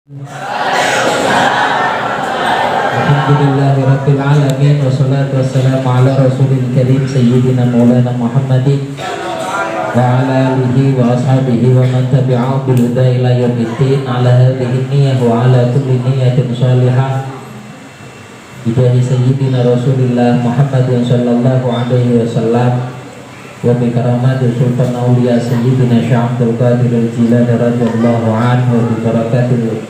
Alhamdulillahirabbil alamin wassalatu wassalamu ala rasulil karim sayyidina maulana Muhammadin wa ala alihi wa ashabihi wa man tabi'ahum bil huda ila yaumiddin ala hadhihi niyyah wa ala kulli niyyatin shalihah bijahi sayyidina rasulillah Muhammadin sallallahu alaihi wasallam wa bi karamati sultan auliya sayyidina Syekh Abdul Qadir al-Jilani radhiyallahu anhu wa bi barakatil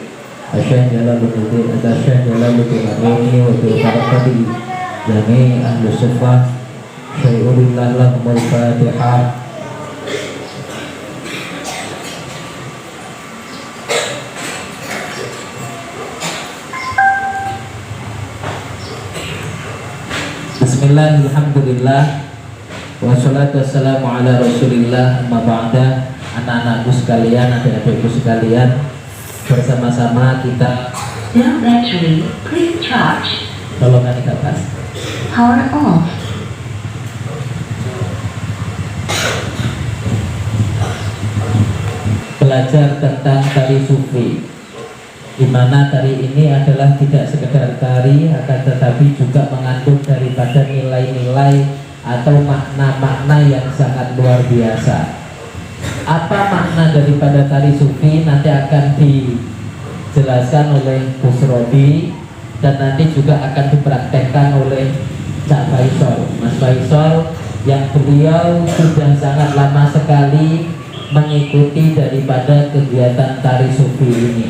Asy'ad Jalaluddin Asy'ad Jalaluddin Arumi wa bi barakati jami ahli suffah syai'ulillah lahumul fatihah. Bismillah, alhamdulillah wassalatu wassalamu ala rasulillah amma ba'da. Anak-anakku sekalian, adik-adikku sekalian, bersama-sama kita No battery, please charge. tolong kan pas Power off. belajar tentang tari sufi, di mana tari ini adalah tidak sekedar tari, akan tetapi juga mengandung daripada nilai-nilai atau makna-makna yang sangat luar biasa. Apa makna daripada tari sufi nanti akan dijelaskan oleh Gus Robi, dan nanti juga akan dipraktekkan oleh Cak Faisal, Mas Faisal, yang beliau sudah sangat lama sekali mengikuti daripada kegiatan tari sufi ini.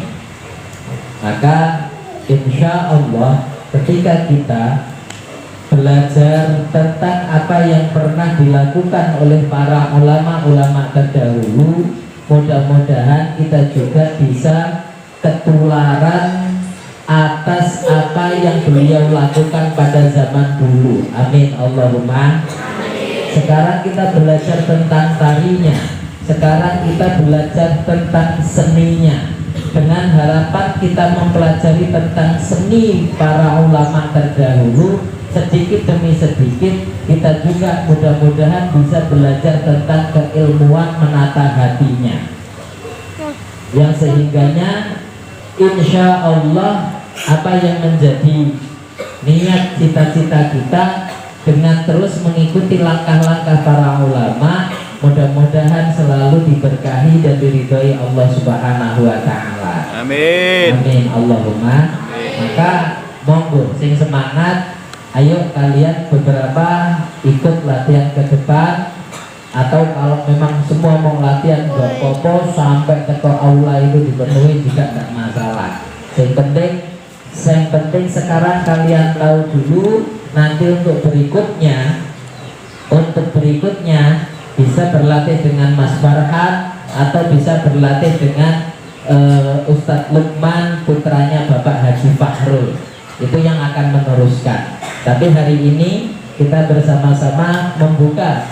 Maka insya Allah ketika kita belajar tentang apa yang pernah dilakukan oleh para ulama-ulama terdahulu, mudah-mudahan kita juga bisa ketularan atas apa yang beliau lakukan pada zaman dulu. Amin Allahumma. Sekarang kita belajar tentang tarinya, sekarang kita belajar tentang seninya, dengan harapan kita mempelajari tentang seni para ulama terdahulu. Sedikit demi sedikit kita juga mudah-mudahan bisa belajar tentang keilmuan menata hatinya, yang sehingganya insya Allah apa yang menjadi niat cita-cita kita dengan terus mengikuti langkah-langkah para ulama, mudah-mudahan selalu diberkahi dan diridhoi Allah Subhanahu wa ta'ala. Amin. Amin Allahumma. Maka monggo sing semangat, ayo kalian beberapa ikut latihan ke depan, atau kalau memang semua mau latihan gak apa-apa sampai ke aula itu dipenuhi juga tidak masalah. Yang penting sekarang kalian tahu dulu, nanti untuk berikutnya bisa berlatih dengan Mas Farhan atau bisa berlatih dengan Ustadz Lukman, putranya Bapak Haji Fahrul. Itu yang akan meneruskan. Tapi hari ini kita bersama-sama membuka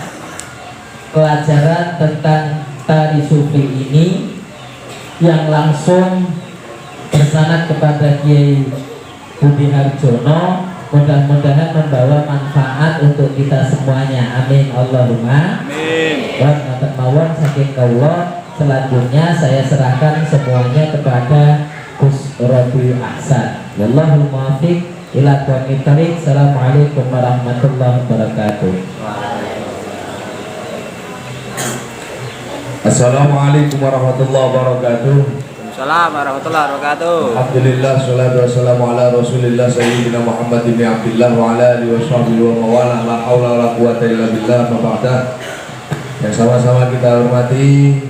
pelajaran tentang tari sufi ini yang langsung bersanad kepada Kiai Budi Harjono. Mudah-mudahan membawa manfaat untuk kita semuanya. Amin Allahumma. Amin. Wa ngaten mawon saking kawula. Selanjutnya saya serahkan semuanya kepada Gus Robi Ahsan. Wallahul muwaffiq ila aqwamit thoriq. Assalamualaikum warahmatullahi wabarakatuh. Assalamualaikum warahmatullahi wabarakatuh. Assalamualaikum warahmatullahi wabarakatuh. Alhamdulillah, salatu wassalamu ala rasulillah sayyidina Muhammad bin Abdillah wa ala alihi wa sahbihi wa mawalah, la hawla wa la quwata illa billah, ma ba'da. Yang sama-sama kita hormati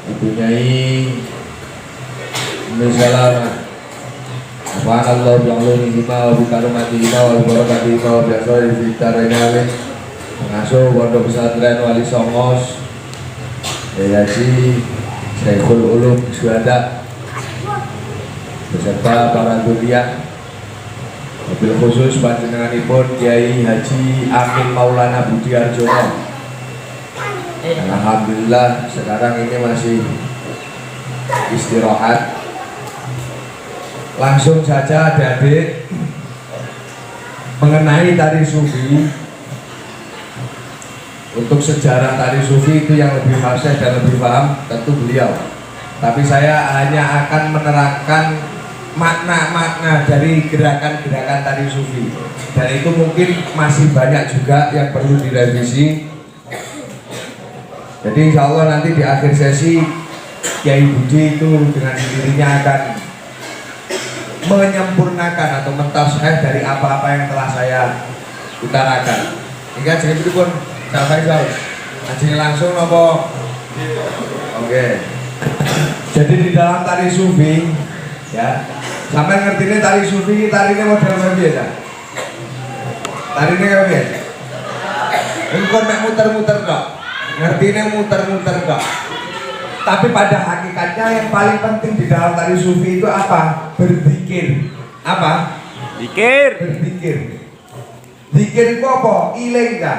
Ibu Nyai Misalama Subhanallah bi'alumihima wa bikarumatihima wa bibarakatihima wa bi'aswari fitaraini amin. Pengasuh Pondok Pesantren Wali Songos Yayaji Syekhul Ulum Syuhada beserta para dzurriyyah, mobil khusus panjenenganipun Kiai Haji Amin Maulana Budi Harjono. Alhamdulillah sekarang ini masih istirahat. Langsung saja adik-adik mengenai tari sufi. Untuk sejarah tari sufi itu yang lebih fasih dan lebih paham tentu beliau Tapi saya hanya akan menerangkan makna-makna dari gerakan-gerakan tari sufi. Dan itu mungkin masih banyak juga yang perlu direvisi. Jadi insya Allah nanti di akhir sesi Kiai Budi itu dengan sendirinya akan menyempurnakan atau mentasheh dari apa-apa yang telah saya utarakan. Hingga jadi itu pun sampai jauh. Ajeng langsung apa? Oke. Jadi di dalam tari sufi, ya, sampai ngerti ini tari sufi, tarinya model biasa. Tarinya kayak biasa. Ini kon mek muter-muter kok. Ngerti ini muter-muter kok. Tapi pada hakikatnya yang paling penting di dalam tari sufi itu apa? Berzikir. Apa? Zikir. Berzikir. Zikir itu apa? Iling kan?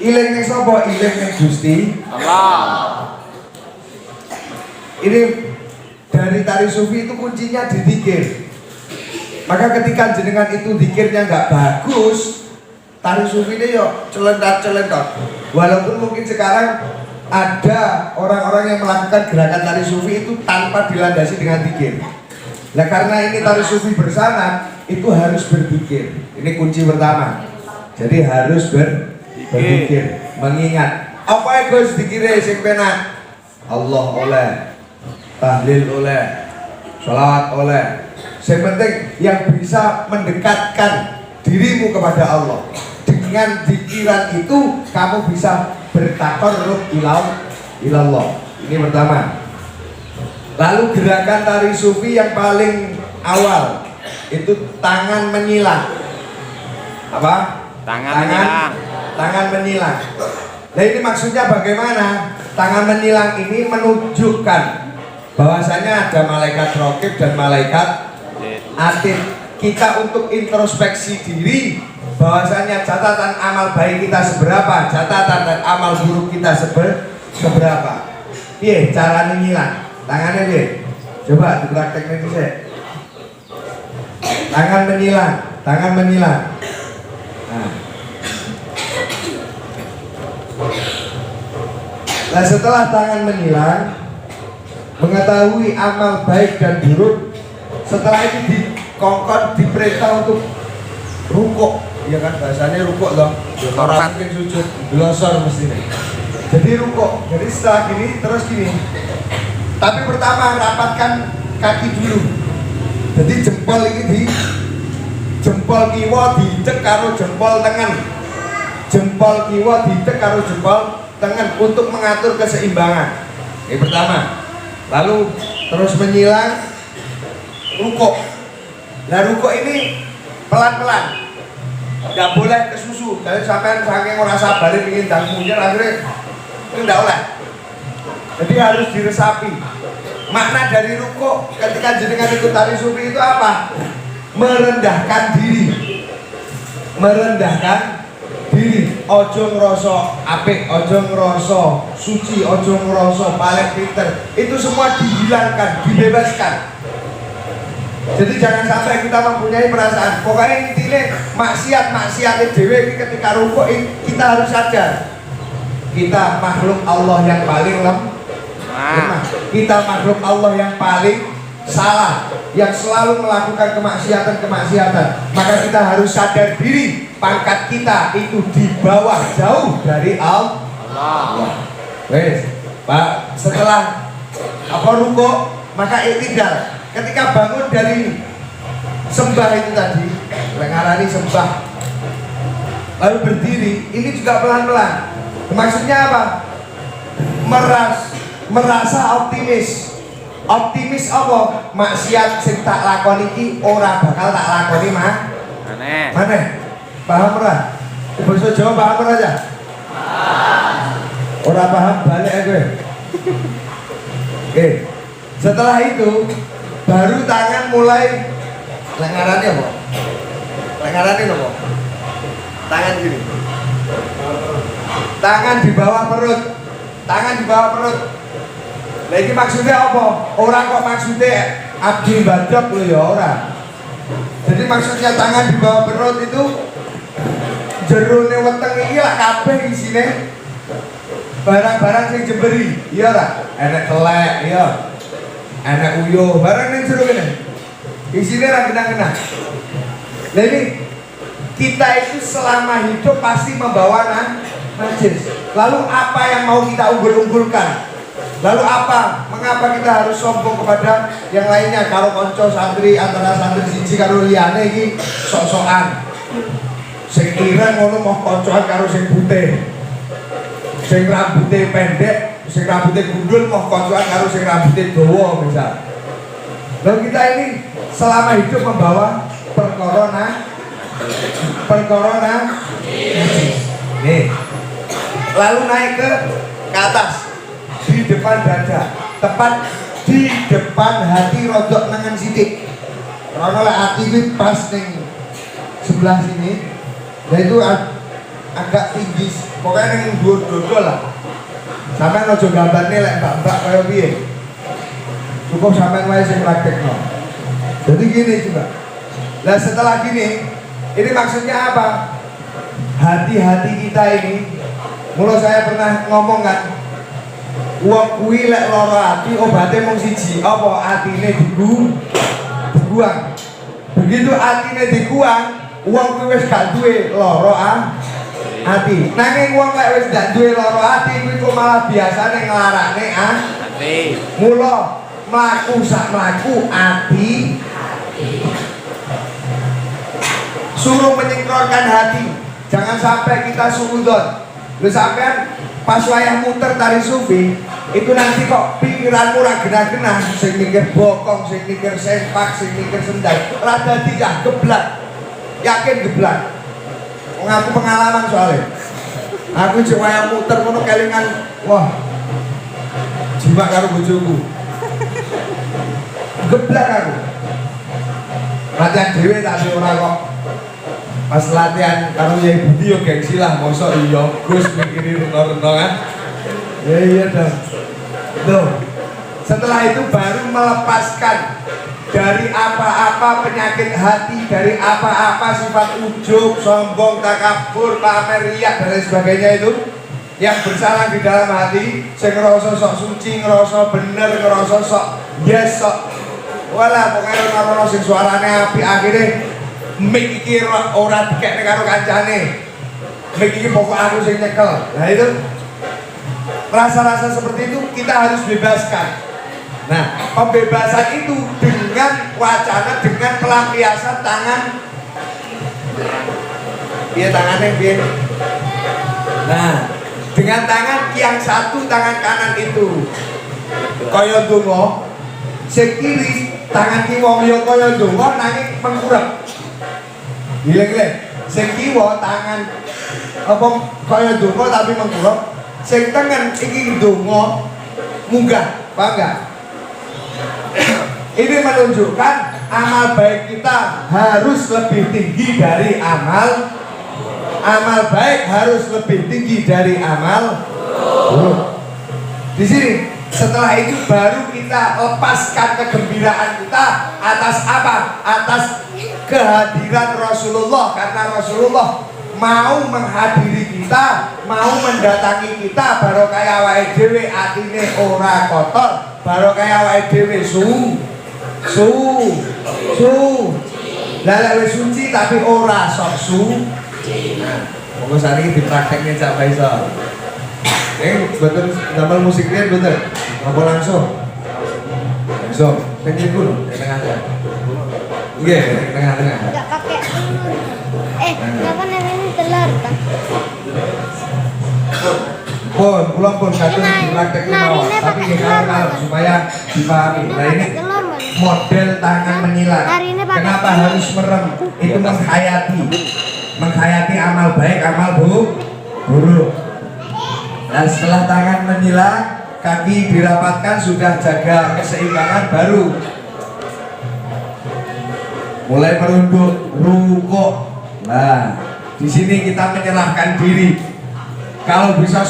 Iling yang sapa? Iling yang Gusti Allah. Ini dari tari sufi itu kuncinya di zikir. Maka ketika jenengan itu zikirnya nggak bagus, tari sufi ini yuk celentat. Walaupun mungkin sekarang ada orang-orang yang melakukan gerakan tari sufi itu tanpa dilandasi dengan zikir. Nah karena ini tari sufi bersama itu harus berzikir. Ini kunci pertama. Jadi harus berzikir, mengingat. Apa yang Gus dikira sing penak? Allah oleh, tahlil oleh, sholawat oleh. Yang penting yang bisa mendekatkan dirimu kepada Allah. Dengan zikiran itu kamu bisa bertakarrub ilallah. Ini pertama. Lalu gerakan tari sufi yang paling awal itu tangan menyilang. Apa? Tangan menyilang. Nah ini maksudnya bagaimana? Tangan menyilang ini menunjukkan bahwasanya ada malaikat raqib dan malaikat atid. Kita untuk introspeksi diri bahwasanya catatan amal baik kita seberapa, catatan dan amal buruk kita seberapa. Piye cara menyilang? Tangannya piye? Coba dipraktekkan itu saya. Tangan menyilang. Nah setelah tangan menyilang, mengetahui amal baik dan buruk, setelah itu dikongkon diperintah untuk rukuk, ya kan bahasanya rukuk loh. Orang mungkin sujud, glosor mestinya. Jadi rukuk. Jadi setelah gini terus gini. Tapi pertama rapatkan kaki dulu. Jadi jempol ini di jempol kiwa dicek karo jempol tangan. Jempol kiwa dicek karo jempol tangan untuk mengatur keseimbangan. Ini pertama. Lalu terus menyilang rukuk. Nah rukuk ini pelan-pelan. Nggak boleh kesusu. Jadi sampai saking ora sabar ingin ndang munyer akhirnya enggak oleh. Jadi harus diresapi. Makna dari rukuk ketika jenengan ikut tari sufi itu apa? Merendahkan diri. Ojo ngerasa apik, ojo ngerasa suci, ojo ngerasa paling pinter. Itu semua dihilangkan, dibebaskan. Jadi jangan sampai kita mempunyai perasaan pokoknya intinya maksiat dewe ketika rukuk kita harus sadar kita makhluk Allah yang paling lemah. Kita makhluk Allah yang paling salah, yang selalu melakukan kemaksiatan. Maka kita harus sadar diri pangkat kita itu di bawah jauh dari Allah. Wes, Pak, setelah apa rukuk maka iktidal. Ketika bangun dari sembah itu tadi, lengarani sembah, lalu berdiri, ini juga pelan-pelan. Maksudnya apa? Merasa optimis. Optimis apa? Maksiat sing tak lakoni iki ora bakal tak lakoni maneh. Paham ora? Bahasa Jawa paham ora aja? Ora paham balik gue. Oke. Setelah itu baru tangan mulai lengarannya apa? Lengarannya apa? Tangan gini. Tangan di bawah perut. Nah ini maksudnya apa? Orang kok maksudnya abdi badok lo ya orang. Jadi maksudnya tangan di bawah perut itu jerone weteng iki lak kabeh isine barang-barang sing jemberi. Iya ora? Enek telek, iya. anak uyo, barang yang seru kan? Isinya ra kena-kena. Nah ini kita itu selama hidup pasti membawa najis. Lalu apa yang mau kita unggul-unggulkan? Lalu apa? Mengapa kita harus sombong kepada yang lainnya? Kalau konco santri antara santri siji karo liyane iki sok-sokan. Sing ireng ngono mau koncoan karo sing putih. Sing rambutnya pendek, sing rambutnya gundul mau koncoan karo sing rambutnya dawa misal. Lalu kita ini selama hidup membawa perkara nih. Lalu naik ke atas di depan dada, tepat di depan hati rodok nangan sidik. Karena lah hati ini pas ning sebelah sini, yaitu agak tinggi, pokoknya yang dua lah. Sampai nojo gambarnya lek mbak-mbak kayak piye. Cukup sampai wae sing praktekno. Jadi gini coba. Nah setelah gini, ini maksudnya apa? Hati-hati kita ini, mula saya pernah ngomong kan, wong kuwi lek lara ati obate mung siji, apa atine dibuang. Begitu atine dikuang, wong kuwi wis gak duwe lara ati. Nanging wong lek wis gak duwe lara ati kuwi kok malah biasane nglarakne ati. Mula mlaku sak mlaku ati suruh menyingkronkan hati. Jangan sampai kita suudzon. Lu sampean pas wayah muter tari sufi itu nanti kok pikiranmu ra genah-genah, sing mikir bokong, sing mikir sempak, sing mikir sendal, rada tidak geblak. Yakin geblak. Wong aku pengalaman soalnya. Aku cek wayah muter ngono kelingan, wah. Jiwa karo bojoku. Geblak aku. Latihan dhewe tapi ora kok. Pas latihan karo Yai Budi yo gengsi lah, mosok iya Gus mikirin reno-reno kan. Ya iya dong. Tuh. Setelah itu baru melepaskan dari apa-apa penyakit hati, dari apa-apa sifat ujub, sombong, takabur, pamer, riya dan lain sebagainya itu yang bersalah di dalam hati, sing ngerasa sok suci, ngerasa bener, ngerasa sok yes, sok wala pokoknya ngerasa sing suarane apik akhirnya mik iki ora dikekne karo kancane. Mik iki pokok aku sing nyekel. Nah itu rasa-rasa seperti itu kita harus bebaskan. Nah, pembebasan itu dengan wacana, dengan pelampiasan tangan. Piye tangannya piye? Nah, dengan tangan yang satu, tangan kanan itu kaya donga, sing kiri tangan kiwa ya kaya donga nanging mengkurep. Gile-gile, sing kiwa tangan apa kaya donga tapi mengkurep, sing tengen iki donga munggah, paham gak? Ini menunjukkan amal baik kita harus lebih tinggi dari amal baik harus lebih tinggi dari amal buruk. Di sini setelah itu baru kita lepaskan kegembiraan kita atas apa? Atas kehadiran Rasulullah, karena Rasulullah mau menghadiri kita, mau mendatangi kita, baru kayak awake dhewe atine ora kotor, baru kayak awake dhewe lha wis suci tapi ora sok monggo sari dipraktekne Cak Faisal. Betul gambar musiknya betul. Apa langsung? Langsung. Pengen dulu tengah-tengah. Iya, tengah-tengah. Enggak pakai. Kenapa namanya telur kan? Pulang kadang dipraktekne mawon, tapi kalau supaya dipahami. Nah ini model tangan menyilat. Kenapa harus merem? Itu menghayati amal baik, amal buruk. Dan setelah tangan menyilat, kaki dirapatkan, sudah jaga keseimbangan, baru mulai merunduk, rukuk. Nah, di sini kita menyerahkan diri. Kalau bisa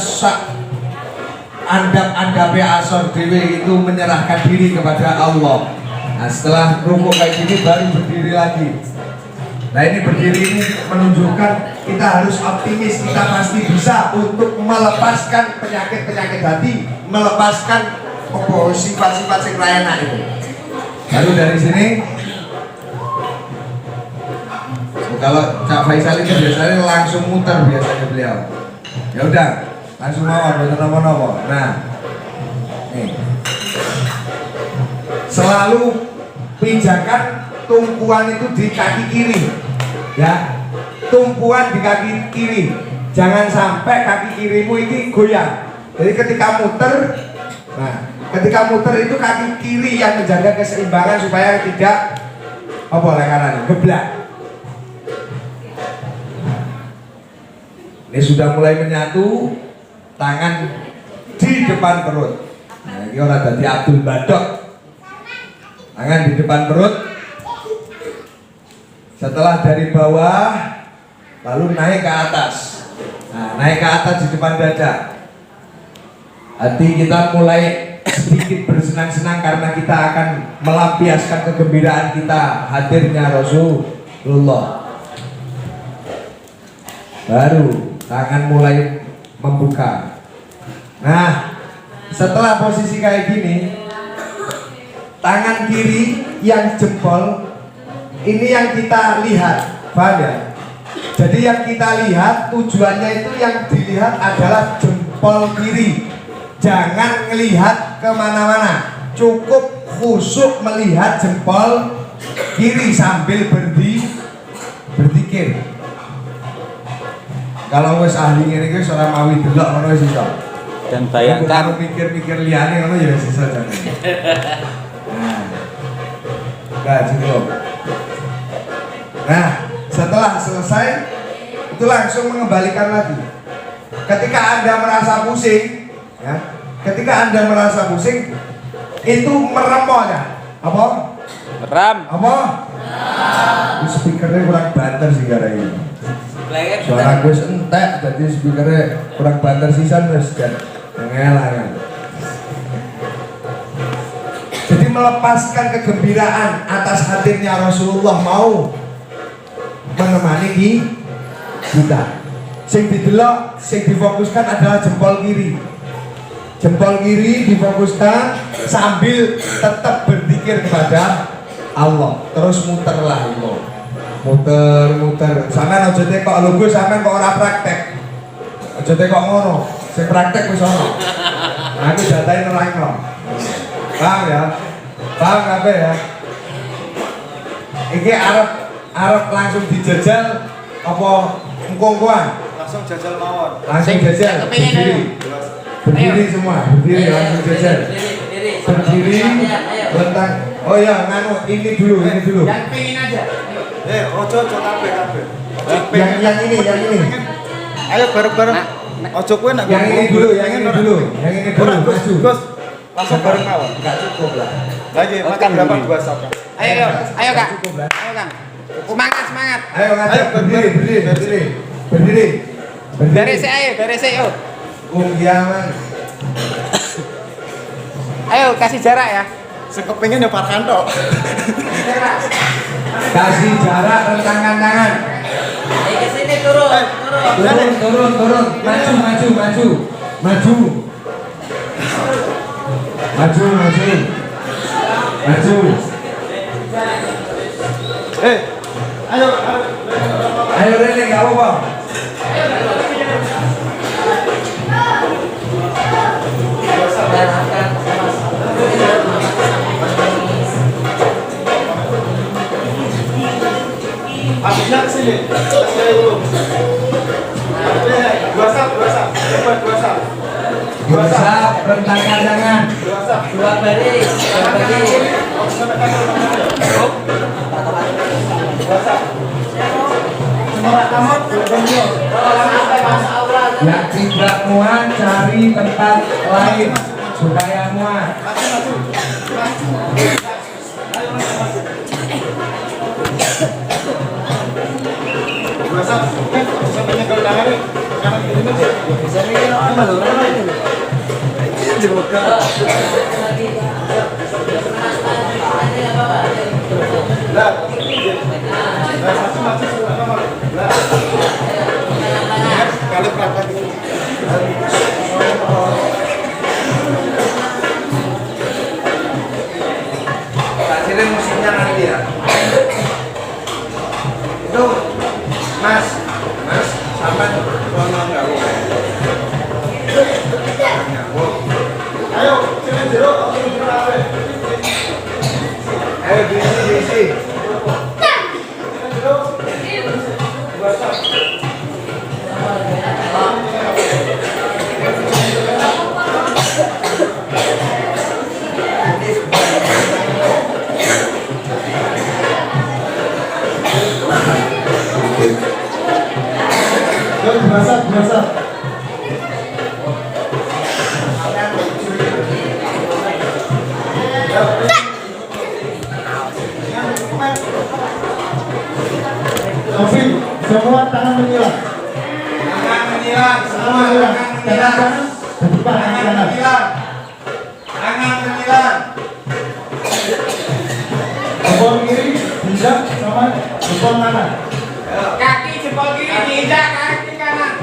andap-andape asor dewe itu menyerahkan diri kepada Allah. Nah setelah rukuk kayak gini baru berdiri lagi. Nah ini berdiri ini menunjukkan kita harus optimis, kita pasti bisa untuk melepaskan penyakit-penyakit hati, melepaskan apa sifat-sifat sing ra enak itu. Baru dari sini. Kalau Cak Faisal itu biasanya langsung muter biasanya beliau. Ya udah, langsung mawon boten napa-napa. Nah. Nih. Selalu pijakan tumpuan itu di kaki kiri. Ya. Tumpuan di kaki kiri. Jangan sampai kaki kirimu ini goyang. Jadi ketika muter, nah, ketika muter itu kaki kiri yang menjaga keseimbangan supaya tidak apa lekaran geblak. Ini sudah mulai menyatu, tangan di depan perut. Nah, ini orang tadi Abdul Badok. Tangan di depan perut. Setelah dari bawah, lalu naik ke atas. Nah, naik ke atas di depan dada. Hati kita mulai sedikit bersenang-senang karena kita akan melampiaskan kegembiraan kita hadirnya Rasulullah. Baru tangan mulai membuka. Nah, setelah posisi kayak gini, tangan kiri yang jempol ini yang kita lihat, paham ya? Jadi yang kita lihat tujuannya itu yang dilihat adalah jempol kiri. Jangan melihat kemana-mana, cukup khusyuk melihat jempol kiri sambil berzikir. Kalau wis ahli ngene iki ora mawi delok ngono wis iso. Dan bayangkan mikir-mikir liyane ngono ya wis iso jane. Nah. Enggak cukup. Nah, setelah selesai itu langsung mengembalikan lagi. Ketika Anda merasa pusing, ya. Ketika Anda merasa pusing itu merem ya. Apa? ram. Apa? Ini speakernya kurang banter sih gara ini. Suara gue entek, jadi speakernya kurang banter sisan wes dan ngelang. Jadi melepaskan kegembiraan atas hadirnya Rasulullah mau menemani kita. Sing didelok, sing difokuskan adalah jempol kiri. Jempol kiri difokuskan sambil tetap berzikir kepada Allah. Terus muterlah itu. Muter. Sampeyan aja tekok lho Gus, sampeyan kok ora praktek. Aja tekok ngono. Sing praktek wis ono. Nah, aku datai nerangno. Paham ya? Paham kabeh ya? Iki arep langsung dijajal apa engko-engkoan? Langsung jajal mawon. Langsung jajal. Berdiri semua, berdiri langsung jajal. Berdiri, lentang. Oh ya, nganu ini dulu. Yang pengen aja. Ojo kabeh. Yang ini. Ayo bareng-bareng. Ojo kowe nak yang ini dulu. Maju. Gus, langsung bareng mawon. Enggak cukup lah. Lagi makan berapa dua sak. Ayo Kak. Ayo Kang. Semangat. Ayo ngajak berdiri. Beres yuk. Unggiaman. Ayo kasih jarak ya. Sekepengin ya Farhanto. Kasih jarak, rentangkan tangan. Ke sini turun. Turun. Maju. Ayo Rene, enggak apa-apa. Habisnya ke sini. Dua sak. Rentangkan tangan. Dua baris. Yang tidak muat cari tempat lain supaya muat. Kali praktek. depan kaki kanan. Jempol kiri diinjak sama jempol kanan. Kaki jempol kiri diinjak kaki kanan.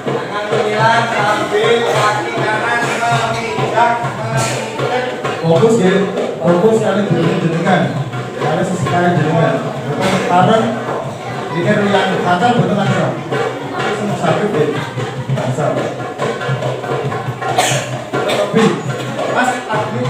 Tangan menyilang sambil kaki kanan menginjak. Fokus ya, fokus kali jenengan. Kali sesekali jenengan. Bukan sekarang ini yang kata betul kan ya. Semua sakit deh. Asal. Lebih. Pas lagi.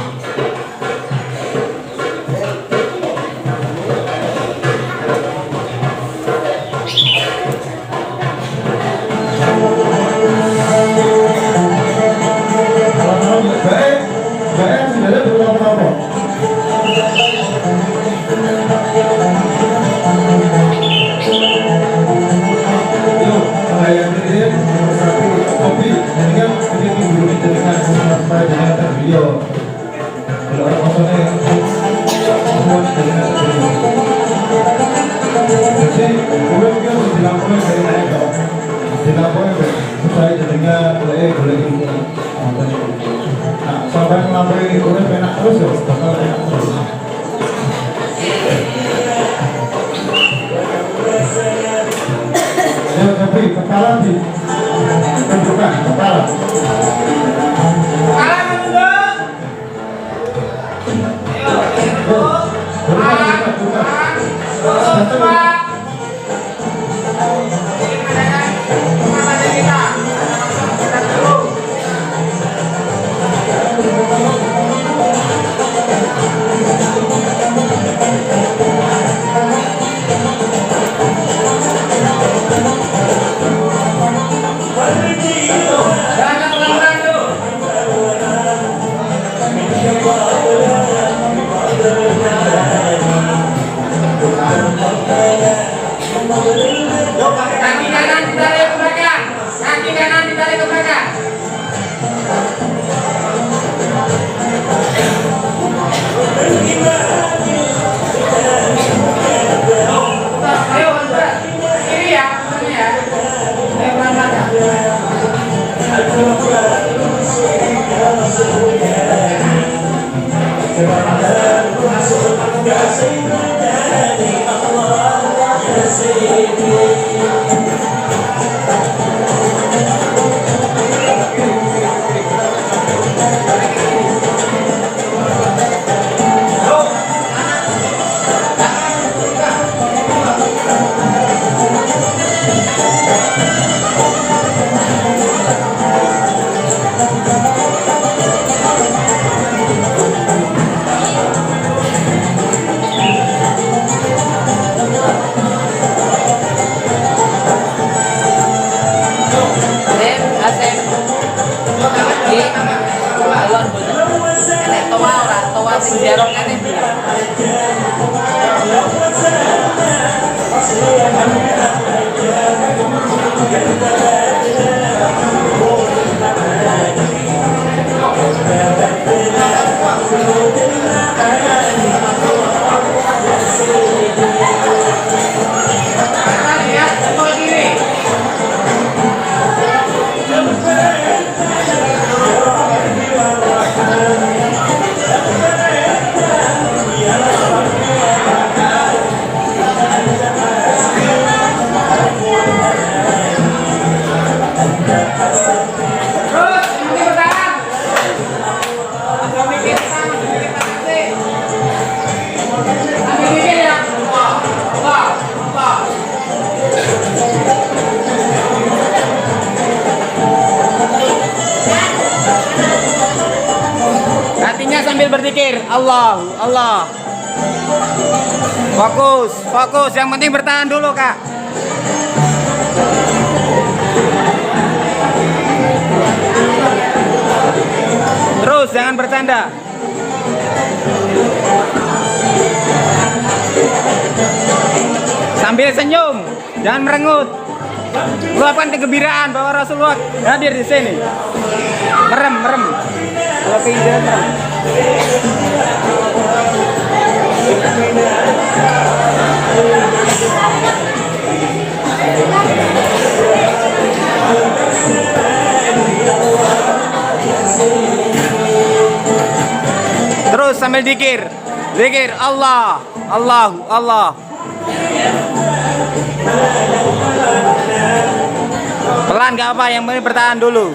Sampai melampaui urip enak terus ya, bakal enak terus. Ya, tapi kepala di tunjukkan kepala. Kepala menunduk. Kaki kanan ditarik ke belakang. Kaki kanan ditarik ke belakang. Ayo, kiri ya, kiri ya. Ayo pelan-pelan ya. Sambil berzikir, Allah, Allah. Fokus, fokus. Yang penting bertahan dulu, Kak. Terus, jangan bercanda. Sambil senyum, jangan merengut. Luapkan kegembiraan bahwa Rasulullah hadir di sini. Merem, merem. Kalau keinginan merem. Thank you. terus sambil zikir. Zikir Allah, Allah, Allah. Pelan gak apa, yang penting bertahan dulu.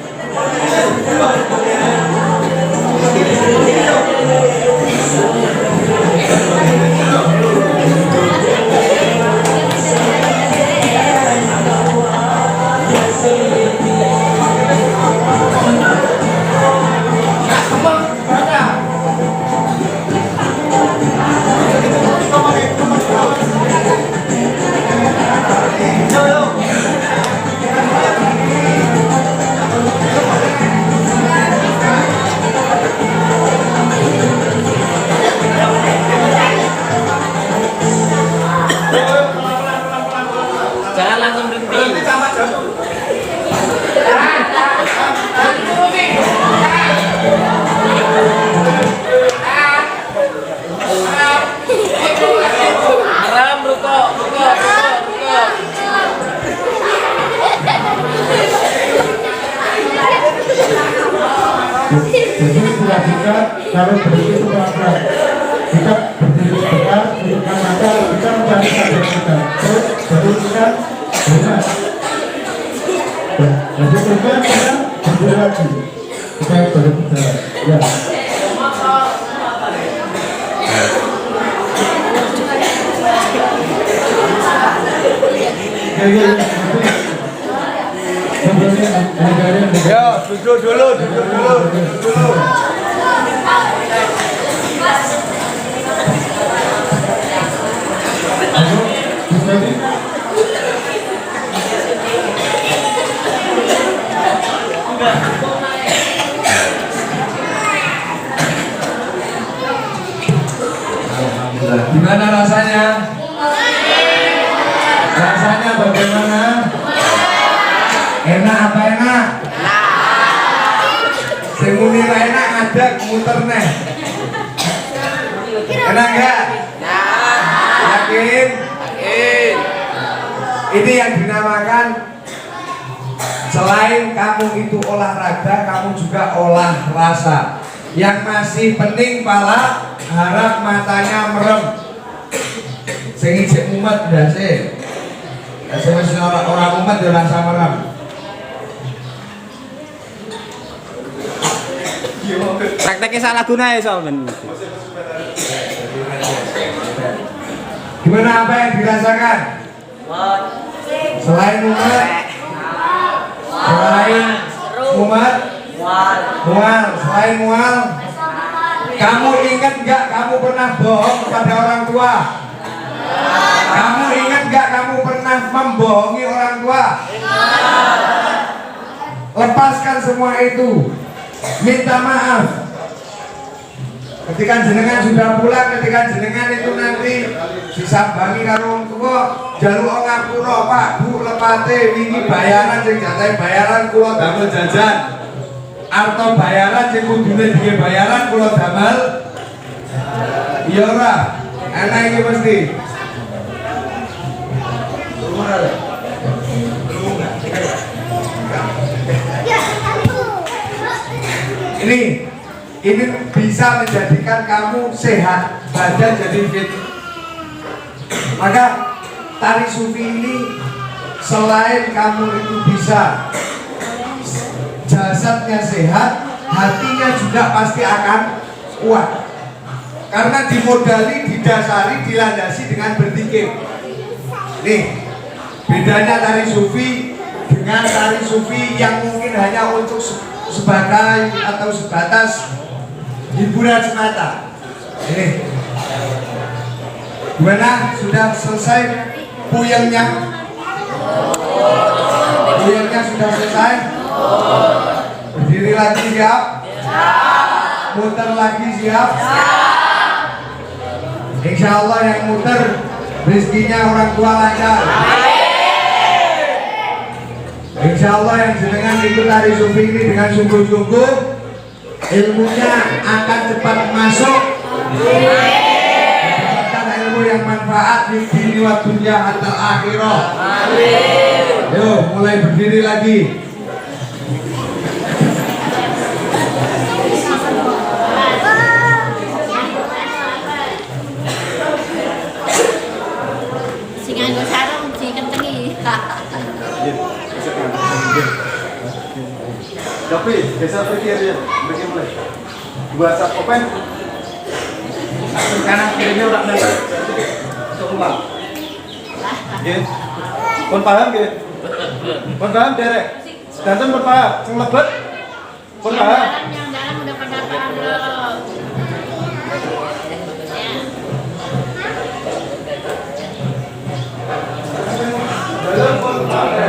Jangan langsung berhenti. Haram, rukuk. Jadi dilakukan kalau berdiri itu pelan-pelan. Kita berdiri sebentar, tutupkan mata, kita mencari sadar kita. Terus baru kita benar. Jadi kita berdiri lagi. Kita baru berjalan. Ya. Yo, duduk dulu. Alhamdulillah. Gimana rasanya? Rasanya bagaimana? Enak apa enak? Sing muni ra enak ngadeg muter neh. Enak enggak? Yakin? Ini yang dinamakan selain kamu itu olahraga, kamu juga olah rasa. Yang masih penting pala, harap matanya merem. Sing ijek mumet ndase. Sing ora mumet ya rasa merem. Prakteknya salah guna ya soalnya. Gimana apa yang dirasakan? Selain mumet, mual, selain mual, kamu ingat nggak kamu pernah bohong kepada orang tua? Kamu ingat nggak kamu pernah membohongi orang tua? Lepaskan semua itu, minta maaf. Ketika jenengan sudah pulang, ketika jenengan itu nanti disambangi karo wong tua, jaluk ngapura, Pak, Bu, lepate wingi bayaran sing jatahe bayaran kula damel jajan. Arto bayaran sing kudune dhewe bayaran kula damel. Iya ora? Enak iki mesti. Ini bisa menjadikan kamu sehat, badan jadi fit. Maka tari sufi ini selain kamu itu bisa jasadnya sehat, hatinya juga pasti akan kuat. Karena dimodali, didasari, dilandasi dengan berzikir. Nih, bedanya tari sufi dengan tari sufi yang mungkin hanya untuk sebagai atau sebatas hiburan semata. Ini gimana? Sudah selesai puyengnya? Puyengnya sudah selesai? Berdiri lagi siap? Muter lagi siap? Insya Allah yang muter rezekinya orang tua lancar. Insya Allah yang jenengan ikut tari sufi ini dengan sungguh-sungguh, ilmunya akan cepat masuk, mendapatkan ilmu yang manfaat di dunia wa dunya hatta akhirah. Yuk mulai berdiri lagi. Tapi geser ke kiri ya, begini boleh. Buat saat open. Kanan kirinya udah nempel. Masuk rumah. Oke. Kon paham ge? Kon paham derek. Danten kon paham, sing lebet. Kon paham? Yang dalam udah pada paham belum? Dalam kon paham.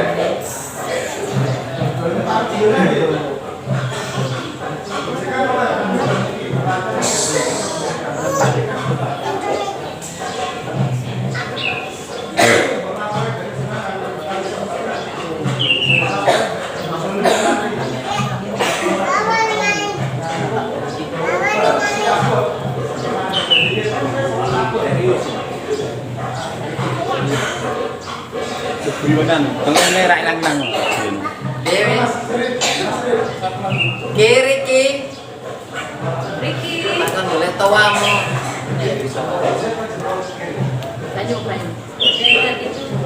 Bukan, tengok ini rak lang. Kiri ki. Akan boleh tawamu. Baju baju.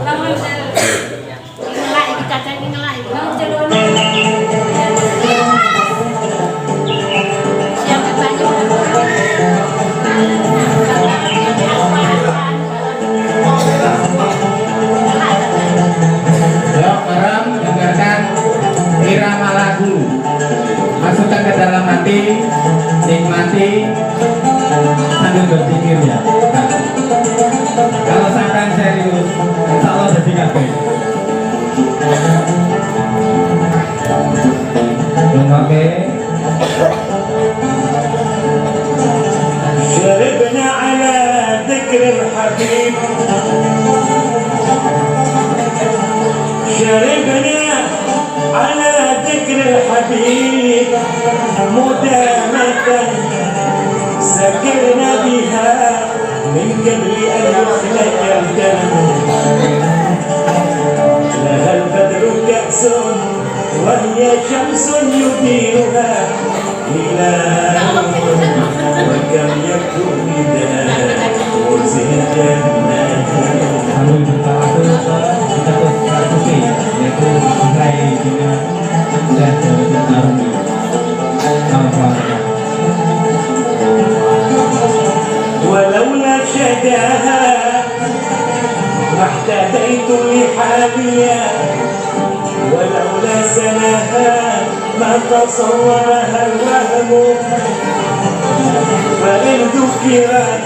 Lawan ngelak iki caca iki ngelak iki. Siapa baju? Yuk merem, dengarkan irama lagu. Masukkan ke dalam hati, nikmati sambil berpikir ya. Kalau sampai serius, insya Allah jadi kabeh. Oke. شربنا على ذكر الحبيب شربنا على ذكر الحبيب مدامة سكرنا بها من قبل أن يخلق الدم لها البدر كأس وهي شمس يديرها هلال وكم يكون ذا وزن الجنة Sambil bertawakal kita bersuci, yaitu mulai dengan dan Arumi. Alhamdulillah. ولولا شداها ما احتديت لحاليا ولولا سناها ما تصورها الوهم فإن ذكرت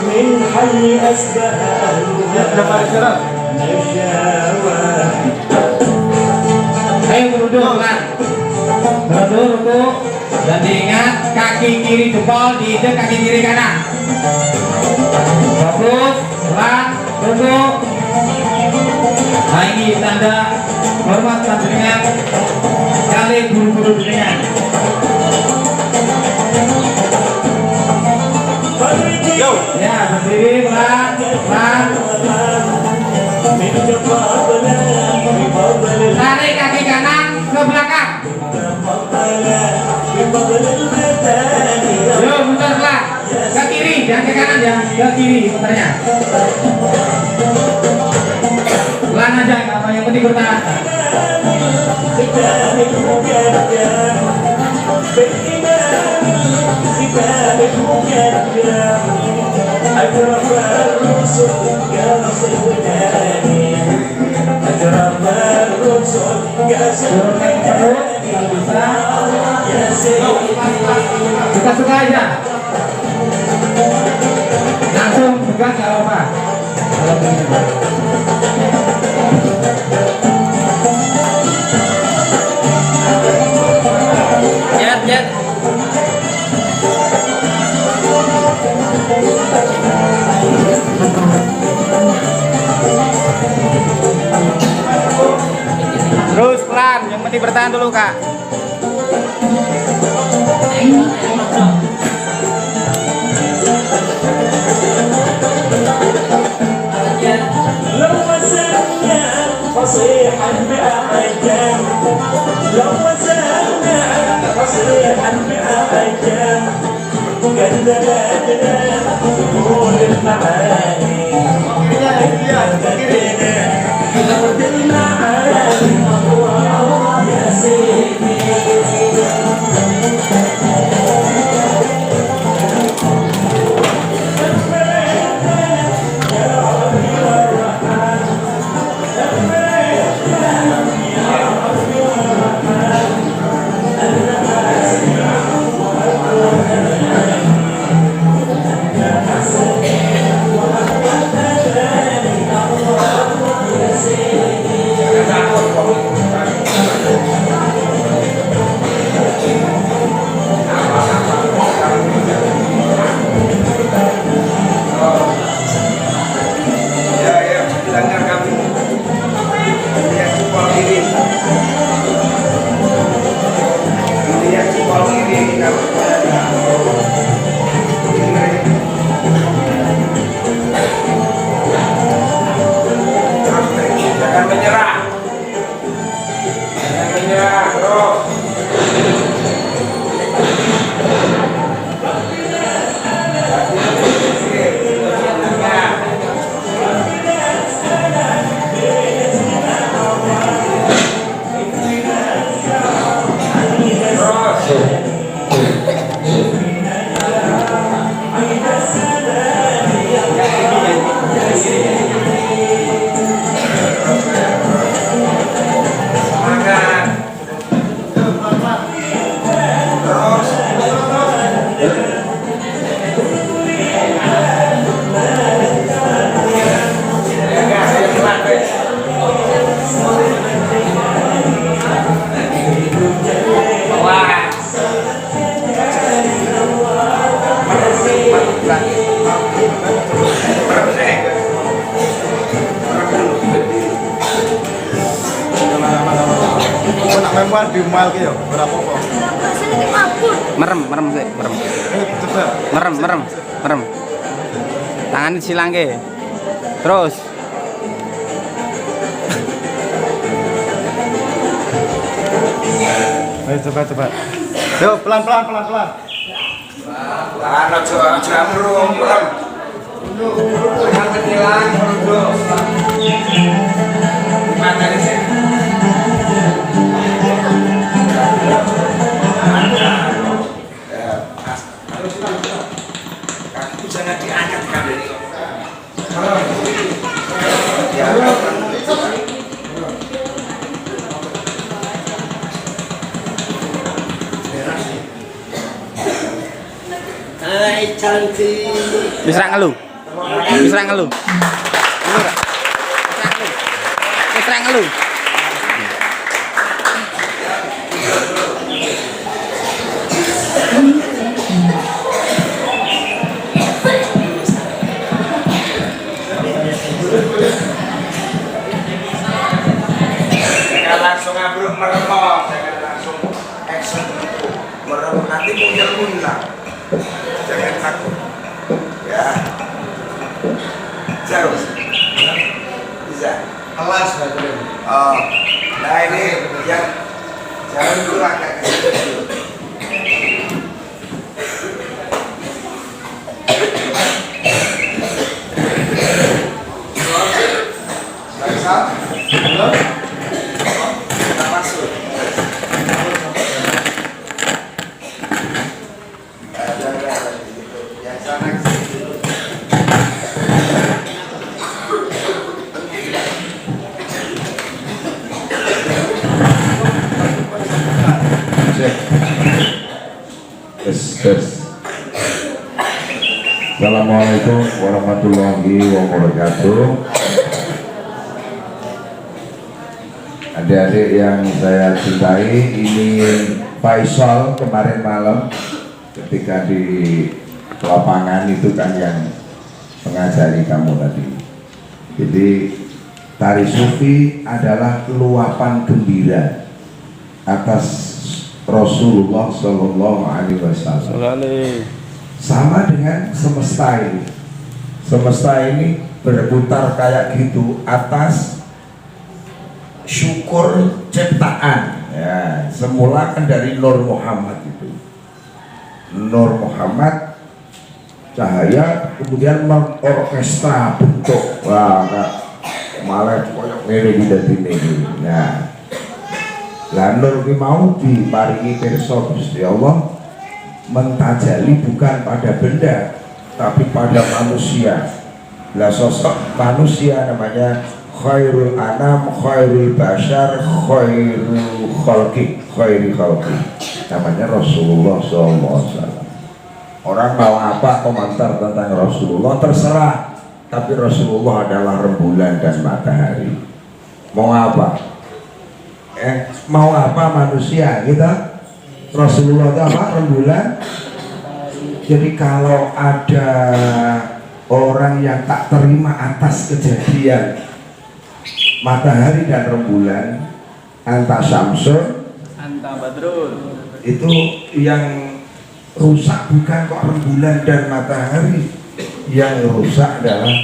من حي أسبه أهلها نجاوى Ayo beruduk pelan. Beruduk dan diingat kaki kiri jempol diinjek kaki kiri kanan. Fokus, pelan, beruduk. Nah ini tanda hormat panjenengan kali guru-guru jenengan. Ya berdiri pelan, pelan. Tarik kaki kanan ke belakang. Yo muter pelan. Ke kiri, jangan ke kanan ya. Ke kiri muternya. Pelan aja, apa yang penting bertahan. أجرب الرسل قاصد وداني أجرب الرسل قاصد وداني يا سيدي Suka-suka aja. Langsung pegang gak apa-apa. Kalau begitu. Jet. Terus pelan, yang penting bertahan dulu kak. لو وزننا فصيحا بأعجام لو وزننا فصيحا بأعجام كذبتنا طول المعاني كذبتنا طول المعاني يا سيدي pas di mal ki yo, ora apa-apa. Rasanya kayak mabur. Merem sih, merem. Coba. Merem. Tangan silangke. Terus. Ayo coba. Yo, pelan-pelan. Tahan aja merem. Jangan menilang bro. Gimana nih sih? Kakiku jangan diangkat kan dari Hai cantik. Wis ra ngelu. Wis ra ngelu. Jangan langsung abruk meremot, jangan langsung action meremot, nanti punya hilang. Jangan takut, ya. Terus, bisa. Kelas berarti. Oh, nah ini yang jangan dulu agak kecil dulu. Kita masuk. Yang sana ke sini dulu. Tes. Assalamualaikum warahmatullahi wabarakatuh. Adik-adik yang saya cintai, ini Faisal kemarin malam ketika di lapangan itu kan yang mengajari kamu tadi. Jadi tari sufi adalah luapan gembira atas Rasulullah Shallallahu Alaihi Wasallam. Sama dengan semesta ini. Semesta ini berputar kayak gitu atas syukur ciptaan. Ya, semula kan dari Nur Muhammad itu. Nur Muhammad cahaya, kemudian mengorkestra bentuk. Wah, malah koyok ini ini. Nah, lah nur ki mau diparingi pirsa Gusti Allah mentajali bukan pada benda tapi pada manusia. Lah sosok manusia namanya khairul anam, khairul bashar, khairul khalqi, namanya Rasulullah SAW. Orang mau apa komentar tentang Rasulullah terserah, tapi Rasulullah adalah rembulan dan matahari. Mau apa? Mau apa manusia kita? Rasulullah itu apa? Rembulan. Jadi kalau ada orang yang tak terima atas kejadian matahari dan rembulan, anta syamsun Anta badrun, itu yang rusak bukan kok rembulan dan matahari, yang rusak adalah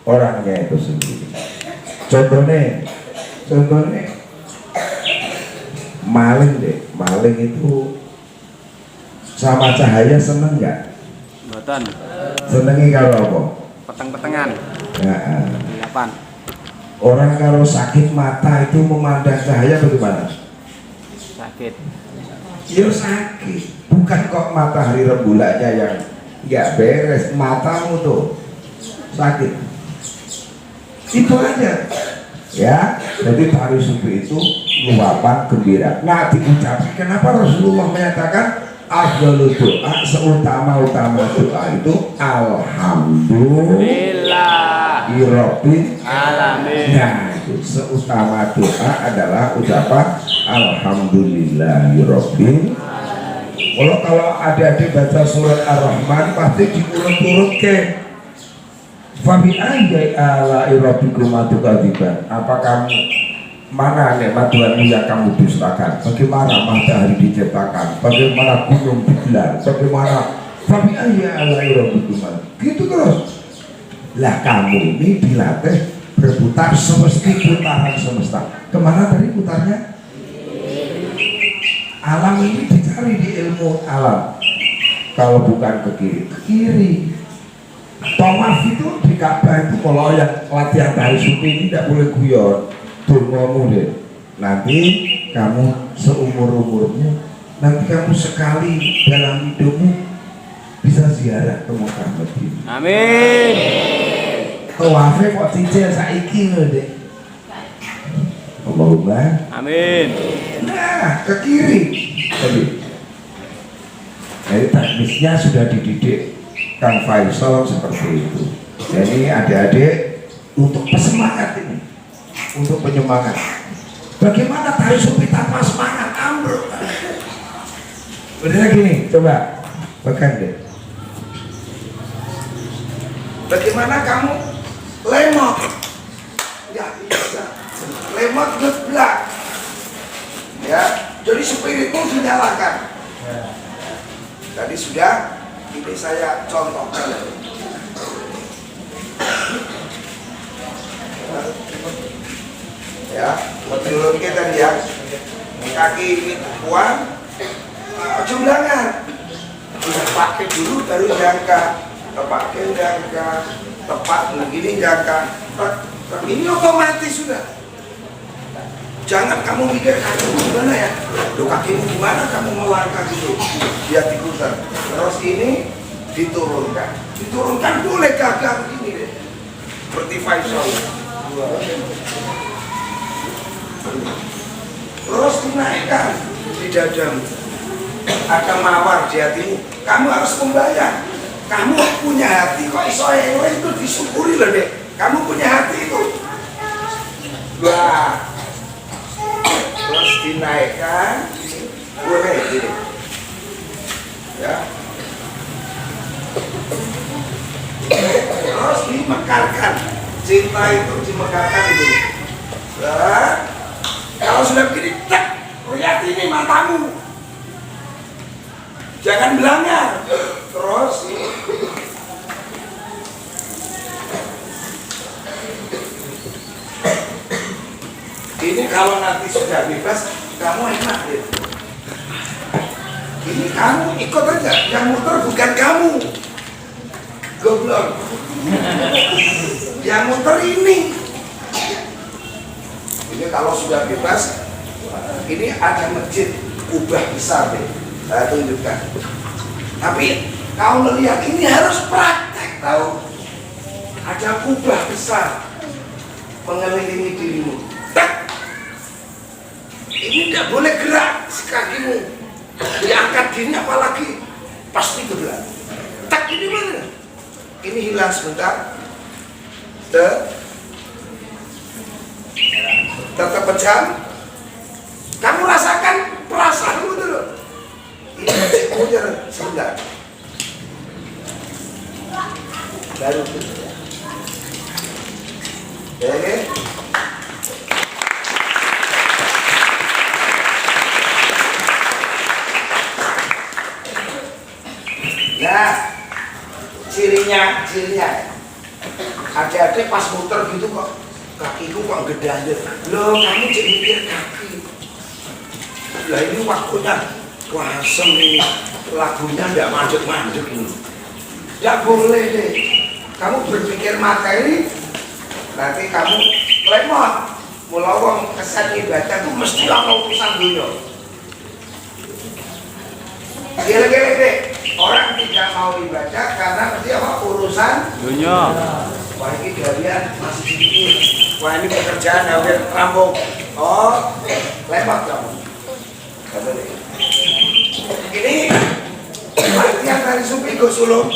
orangnya itu sendiri. Contohnya maling itu sama cahaya seneng nggak? Mboten. Senengi kalau apa? Peteng-petengan. Nah, Delapan. orang kalau sakit mata itu memandang cahaya bagaimana? Sakit. Ya sakit, bukan kok matahari rembulannya yang nggak beres, matamu tuh sakit. Itu aja. Ya, jadi tari sufi itu luapan gembira. Nah, diucapkan kenapa Rasulullah menyatakan afdhalul doa, seutama-utama doa itu alhamdulillah rabbil alamin. Nah, itu seutama doa adalah ucapan alhamdulillah rabbil. Kalau adik-adik baca surat Ar-Rahman pasti diurut-urut ke Fabi ayyi ala rabbikum tukadiban. Apa kamu Mana nikmat Tuhanmu yang kamu dustakan? Bagaimana matahari diciptakan? Bagaimana gunung digelar? Bagaimana tapi gitu terus. Lah kamu ini dilatih berputar semesti putaran semesta. Kemana tadi putarnya? Alam ini dicari di ilmu alam. Kalau bukan ke kiri, ke kiri. Tawaf itu di Ka'bah itu kalau yang latihan tari sufi ini tidak boleh guyon. Dungomu deh. Nanti kamu seumur-umurmu, nanti kamu sekali dalam hidupmu bisa ziarah ke Mekah Madinah. Amin. Tawafnya kok cicil saiki lho, Dek. Allahumma Amin. nah ke kiri tadi. Jadi teknisnya sudah dididik Kang Faisal seperti itu. Jadi adik-adik untuk semangat ini, untuk penyemangat. Bagaimana tari sufi tanpa semangat? Ambruk. Bener gini, coba pegang deh. Bagaimana kamu lemot? Ya bisa. Lemot geblak. Ya, jadi spiritmu dinyalakan. Tadi sudah, ini saya contohkan. Ya, menurutnya tadi ya, kaki ini kuat, jumlangan. Udah pakai dulu baru jangka, pakai jangka, tepat begini jangka. Ini otomatis sudah. Jangan kamu mikir kaki gimana ya, lo kakimu gimana kamu melangkah gitu, dia diputar. Terus ini diturunkan boleh gagal begini deh, seperti Faisal. Terus dinaikkan di dadamu, ada mawar di hatimu, kamu harus membayar. Kamu punya hati kok iso itu disyukuri loh deh, kamu punya hati itu. Wah. Terus dinaikkan boleh gini ya, terus dimekarkan, cinta itu dimekarkan gitu. Nah, kalau sudah begini, lihat ini matamu, jangan belanga. Terus ini kalau nanti sudah bebas, kamu enak deh. Ini kamu ikut aja, yang muter bukan kamu. Goblok. Yang muter ini. Ini kalau sudah bebas, ini ada masjid kubah besar deh. Saya tunjukkan. Tapi kau melihat ini harus praktek tahu. Ada kubah besar mengelilingi dirimu. Ini tidak boleh gerak kakimu, diangkat gini apalagi pasti gerak. Tak ini mana? Ini hilang sebentar. Tetap pejam. Kamu rasakan perasaan dulu. Ini muter sebentar. Baru. Oke. Nah, cirinya adik-adik pas muter gitu kok kakiku kok gede. Loh, kamu jadi mikir kaki. Lah ini waktunya wasem ini, lagunya nggak mandek ini. Nggak boleh deh. Kamu berpikir materi, nanti kamu lemot. Mula wong kesan ibadah tuh mesti ana urusan dunia. Gila-gila deh. Orang tidak mau ibadah karena mesti apa? Urusan Dunia. Wah ini kalian masih sedikit. Wah ini pekerjaan hampir rampung. Oh, lewat kamu. Ini latihan dari sufi Gosulung.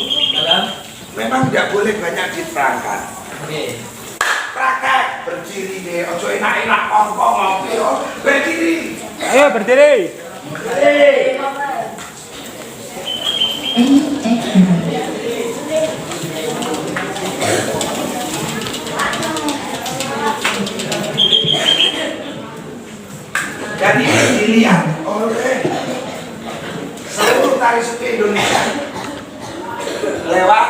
Memang tidak boleh banyak diterangkan. Praktek berdiri deh. Ojo enak-enak kongkong ngopi. Berdiri. Ayo berdiri. oleh seluruh tari sufi Indonesia lewat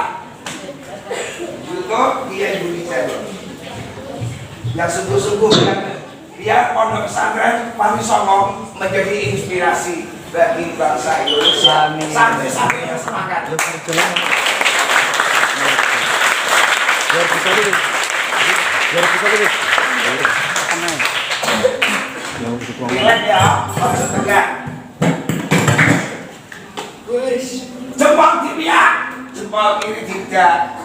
YouTube dia Indonesia yang sungguh-sungguh yang biar pondok pesantren Wali Songo menjadi inspirasi bagi bangsa Indonesia. Sampai-sampainya semangat. Relax ya, maksud tegak. Jempol tibiak, jempol kiri tidak.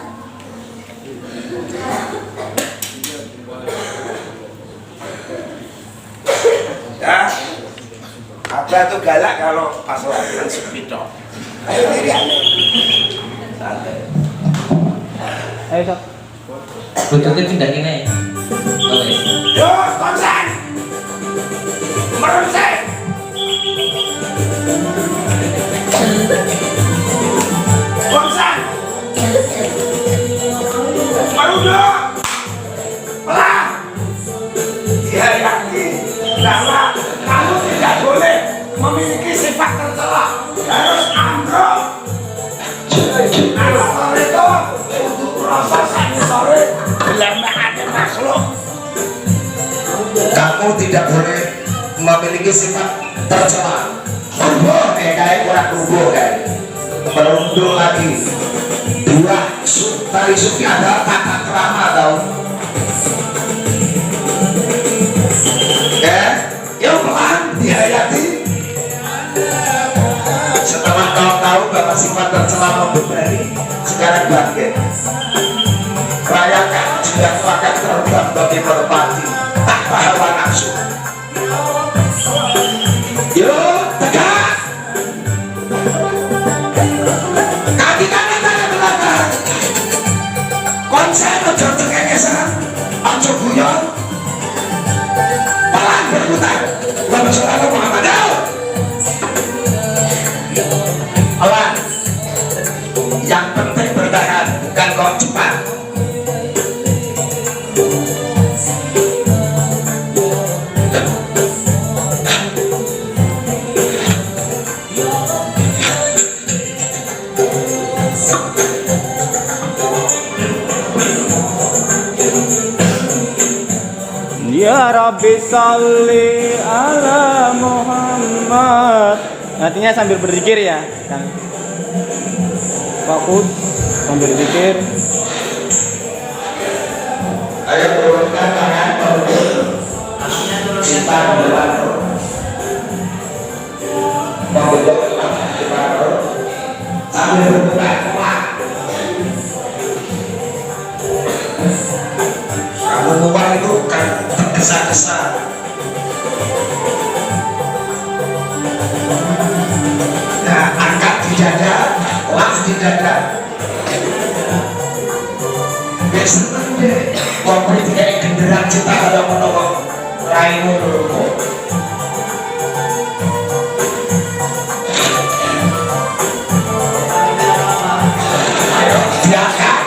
Ya, Abah tuh galak kalau pas latihan sepito. Ayo diri santai. Ayo sok. Bututnya tidak ini. Oke. Yo, konsen. Merusik. Konsen. Meruduk. Pelan. Dia yakin bahwa kamu tidak boleh memiliki sifat tercela. Harus ambruk. Anak sore itu untuk proses sore belakangnya makhluk. Kamu tidak boleh memiliki sifat tercela. Rubuh kayak orang rubuh kayak merunduk lagi. Dua tari sufi adalah tata krama tau. Ya pelan dihayati. Setelah kau tahu bahwa sifat tercela membebani, sekarang bangkit. Rayakan jika kau akan terbang bagi merpati tanpa hawa nafsu. Yo, tegak. Kaki kanan tangan belakang. Konsen ojo cengengesan, ojo guyon. Pelan berputar. Bapak Saudara Muhammad pelan. Yang penting bertahan, bukan kau cepat. Ya Rabbi salli ala Muhammad. Artinya sambil berzikir ya kan. Fokus sambil berzikir. Ayo turunkan tangan simpan depan membentuk depan sambil bergerak kuat. Kamu kuat itu kan tergesa-gesa. Nah, angkat di dada, las di dada. Seneng deh, walaupun tidak genderang cinta kalau menolong raimu dulu. Ayo, diangkat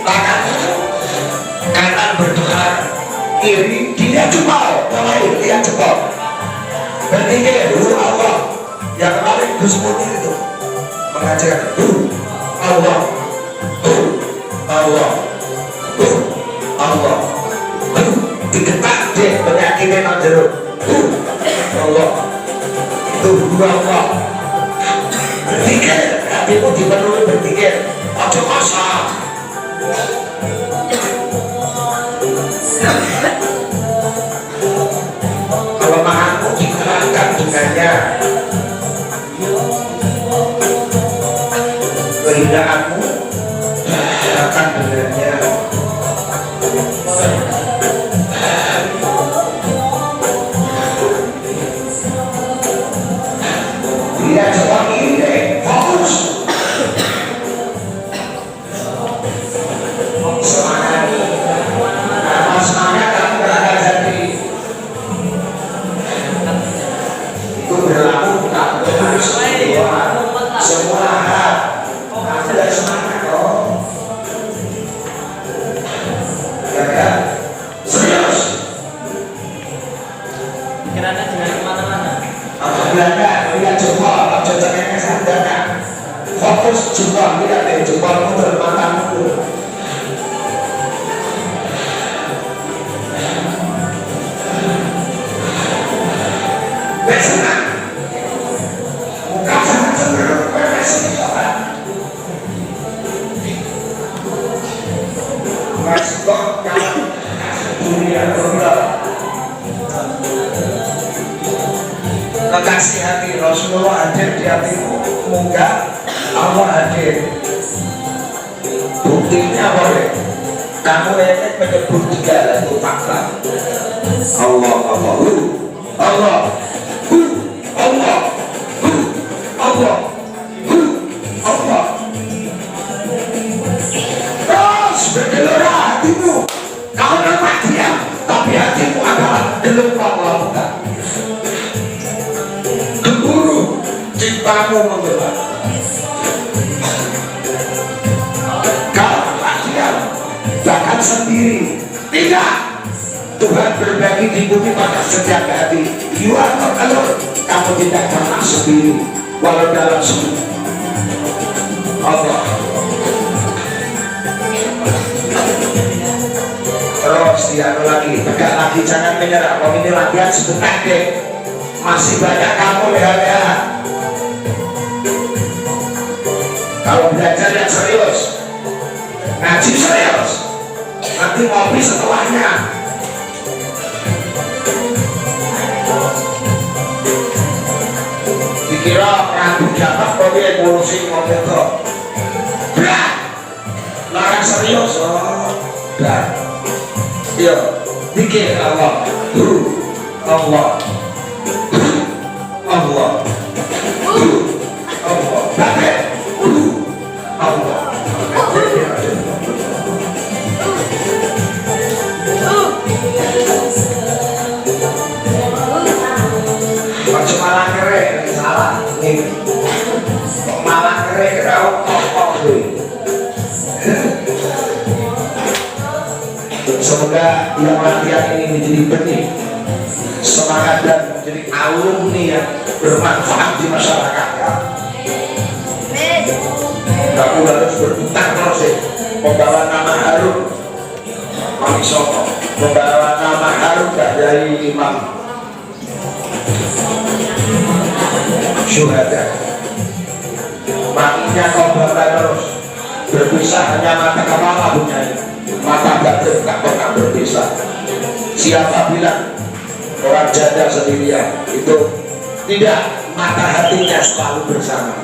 tangan kanan berdoa, kiri dia jempol, mulai dia jempol. Bertiga dulu Allah, yang kemarin Gus Muti itu mengajarkan Allah. Allah, Allah, digetak deh penyakitnya nang jero. Allah, Allah. Berpikir, hatimu dipenuhi berpikir. Ojo kosong. Kelemahanmu dikerahkan dengannya. Kehindaanmu akan dengannya. Dia coba ini fokus. Semangat. Apa semangat kamu berada jadi. Itu berlaku tak harus semua hal. Ada semangat. sandaran, lihat jempol, cocoknya sandaran. Fokus jempol, lihat deh jempolmu termatamu. Besenang, muka sangat cenderung berpesona. Masih kok dunia berubah. Kekasih hati Rasulullah hadir di hatimu, moga Allah hadir. Buktinya boleh kamu ini menyebut tiga itu fakta. Allah Allah Allah Allah Allah Allah. Terus bergelora hatimu. Kau nampak dia, tapi hatimu adalah gelap Allah bukan. Gemburu cintamu menggelap. Kau nampak dia, bahkan sendiri. Tidak. Tuhan berbagi di bumi pada setiap hati. You are not alone. Kamu tidak pernah sendiri, walau dalam sendiri. Allah. Terus dianu lagi, tegak lagi, jangan menyerah. Kalau ini latihan sebentar deh. Masih banyak kamu leha-leha. Kalau belajar yang serius, ngaji serius, nanti ngopi setelahnya. Dikira rambut jatah kok dia ngurusin mobil kok. Berat. Larang serius. Oh, berat. Yo, dikir Allah. Allah. Allah. Allah. Bapak. Allah. Macam malah keren, salah. Nih, kok malah keren kau kok tuh. Semoga yang latihan ini menjadi benih semangat dan menjadi alumni yang bermanfaat di masyarakat ya. Kamu harus berputar terus ya, membawa nama harum Mami Soto, membawa nama harum dari Imam Syuhada. Makinya kau bawa terus, berpisah hanya mata kepala punya ini. Mata batin tak pernah berpisah. Siapa bilang orang janda sendirian itu tidak, mata hatinya selalu bersama.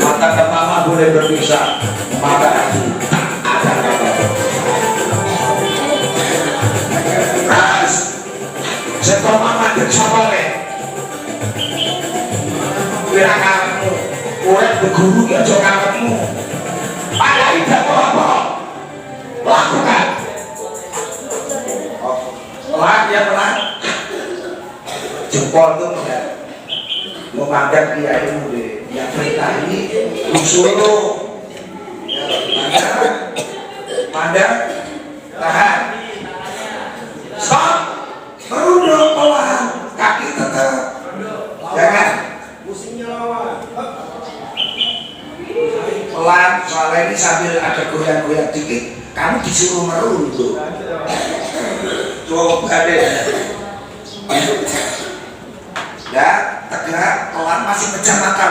Mata kepala boleh berpisah, mata hati tak ada kata. Ras, setelah mama dicoba kira kamu, urep berguru ya coba kamu. Pada tidak apa-apa lakukan. Pelan ya pelan. Jempol itu memandang kiaimu deh. Yang perintah ini suruh mandang, tahan, stop, merunduk pelan, kaki tetap, jangan pelan. Soalnya ini sambil ada goyang-goyang dikit, kamu disuruh merunduk. Coba deh. Ya, tegak, pelan, masih pecah mata.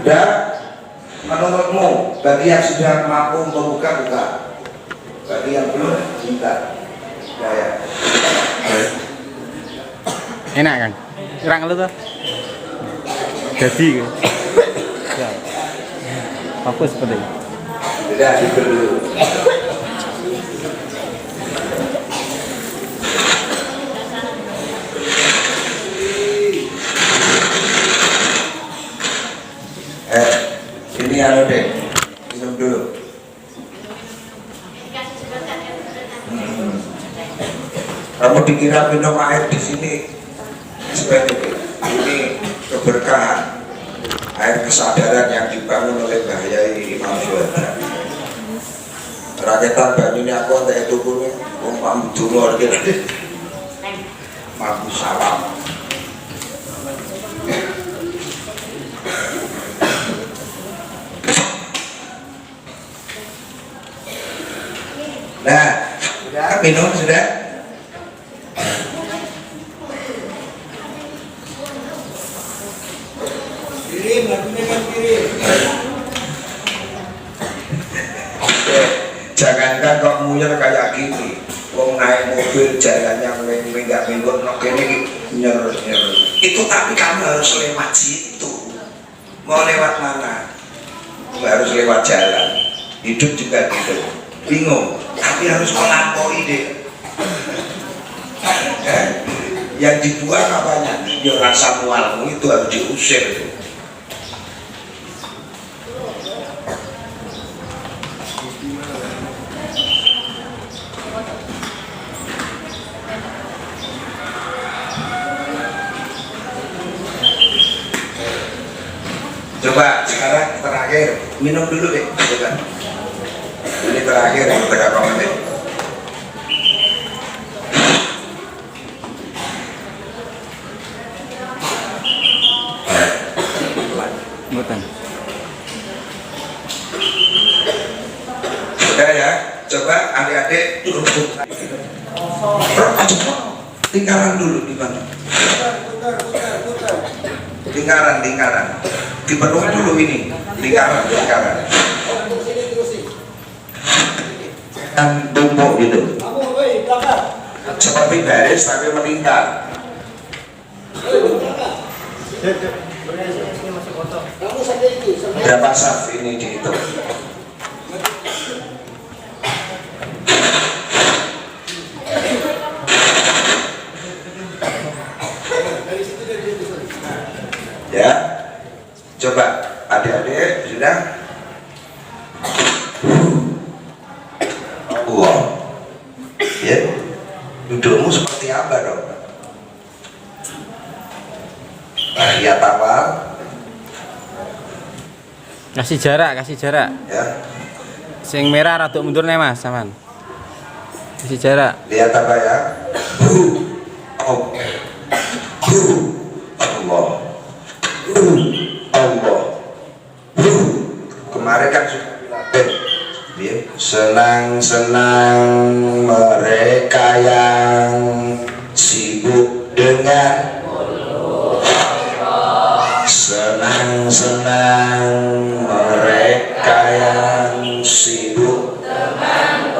Dan menurutmu, bagi yang sudah mampu membuka, buka. Bagi yang belum, cinta. Ya. Enak kan? Kurang lu tuh. Jadi ya. Fokus seperti ini. Tidak dulu. Ini anu deh, minum dulu. Kamu dikira minum air di sini seperti ini keberkahan. kesadaran yang dibangun oleh Mbah Yai Imam Syuhada. Rakyatan banyu ini aku antek itu pun umpam dungo gitu. Mampu salam. Nah, sudah minum sudah. Kirim, lagunya kan kirim. Jangankan kok muyer kayak gini, wong naik mobil jalannya menggak minggu nok kene nyer. Itu tapi kamu harus lewat situ. Mau lewat mana? Harus lewat jalan. Hidup juga gitu. Bingung, tapi harus melampaui deh. Yang dibuang apanya? Ya rasa mualmu itu harus diusir itu. Coba sekarang terakhir minum dulu deh, coba. Ini terakhir yang kita komen. Bukan. Sudah ya, coba adik-adik lingkaran dulu di mana? Lingkaran. Dipenuhi dulu ini, lingkaran. Kan tumpuk gitu. Seperti baris tapi meningkat. Berapa saf ini dihitung? Ya, coba adik-adik sudah. Wow, ya, dudukmu seperti apa dong? Lihat apa? Kasih jarak. Ya, Sing merah rada mundur nih Mas, saman. Kasih jarak. lihat apa ya? Oh, Allah. Kemarin kan sudah bilang senang-senang mereka yang sibuk dengan senang-senang mereka yang sibuk dengan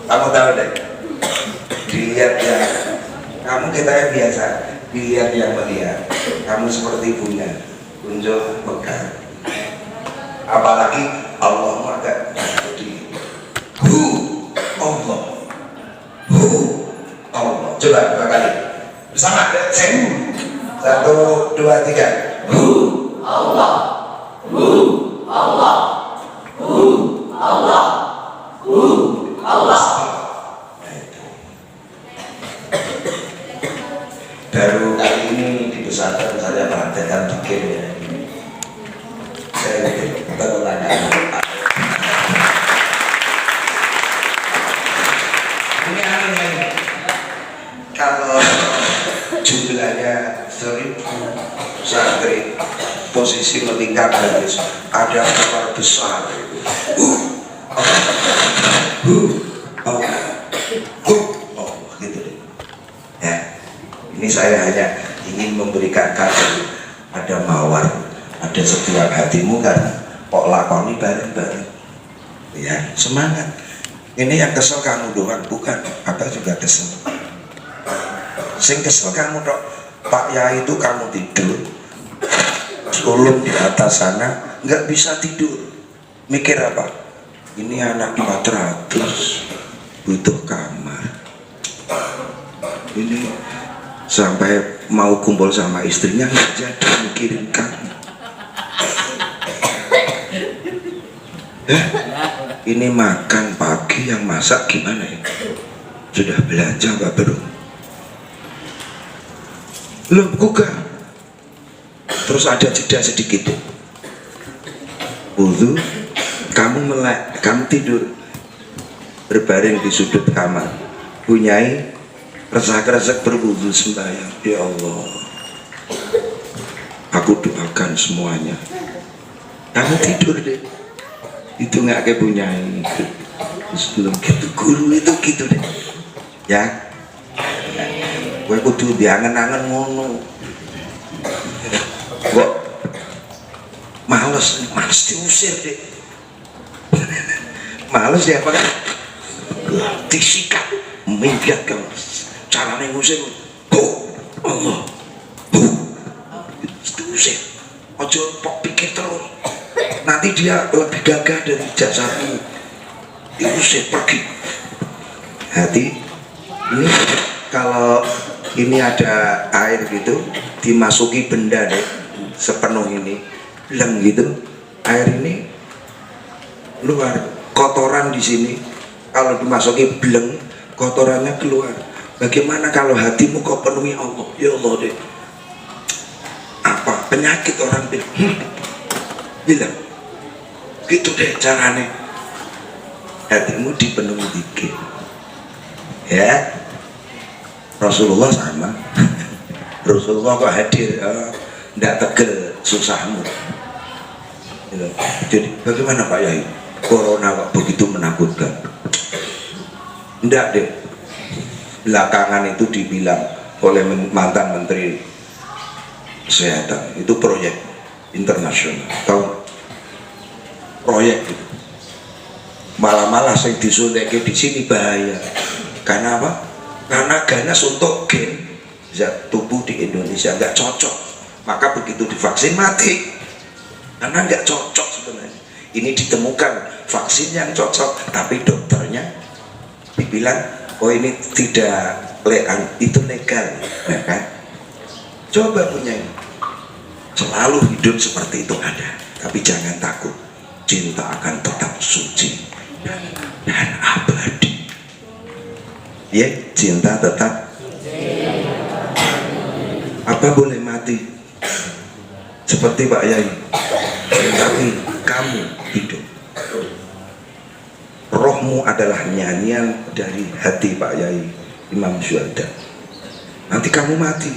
Kamu tahu deh, dilihat ya, kamu kita biasa dilihat yang melihat, kamu seperti bunga kunjung mekar, apalagi Allahmu agak di Allah, Allah. Coba dua kali bersama, sing 1, 2, 3. Allah, Allah, posisi melingkar garis, ada ular besar. Gitu deh. Ya, ini saya hanya ingin memberikan kado. Ada mawar, ada setiap hatimu kan, kok lakoni bareng-bareng. Ya, semangat. Ini yang kesel kamu doang, bukan? Apa juga kesel. Sing kesel kamu dok. Pak Yai itu kamu tidur, ulun di atas sana, nggak bisa tidur. Mikir apa? Ini anak 400 butuh kamar. Ini sampai mau kumpul sama istrinya nggak jadi mikirin kamu. Ini makan pagi yang masak gimana ya? Sudah belanja nggak belum? Belum buka. Terus ada jeda sedikit. Wudu, kamu melek, kamu tidur berbaring di sudut kamar. Punyai resek-resek berwudu sembahyang. Ya Allah, aku doakan semuanya. Kamu tidur deh. Itu nggak kayak punyai. Sebelum gitu guru itu gitu deh. Ya. Gue kudu diangen-angen ngono. Kok males diusir deh. Males ya apa kan? Disikat, minggat kamu. Caranya ngusir, Allah, diusir. Ojo pok pikir terus. Nanti dia lebih gagah dari jasadmu. Diusir pergi. Hati ini kalau ini ada air gitu, dimasuki benda deh, sepenuh ini, leng gitu, air ini keluar, kotoran di sini, kalau dimasuki bleng, kotorannya keluar. Bagaimana kalau hatimu kau penuhi Allah? Ya Allah deh, apa penyakit orang bilang, gitu deh caranya, hatimu dipenuhi dikit, ya. Rasulullah sama. Rasulullah kok hadir, tidak tegel susahmu. Jadi bagaimana Pak Yai? Corona kok begitu menakutkan? Tidak deh. Belakangan itu dibilang oleh mantan Menteri Kesehatan, itu proyek internasional. Tahu? Proyek itu. Malah saya disuntik di sini bahaya. Karena apa? Karena ganas untuk gen zat tubuh di Indonesia nggak cocok, maka begitu divaksin mati karena nggak cocok sebenarnya. Ini ditemukan vaksin yang cocok, tapi dokternya dibilang oh ini tidak itu legal, ya kan? Coba punya ini, selalu hidup seperti itu ada, tapi jangan takut, cinta akan tetap suci dan abadi. Ya, cinta tetap. Apa boleh mati? Seperti Pak Yai. Tapi kamu hidup. Rohmu adalah nyanyian dari hati Pak Yai Imam Syuhada. Nanti kamu mati,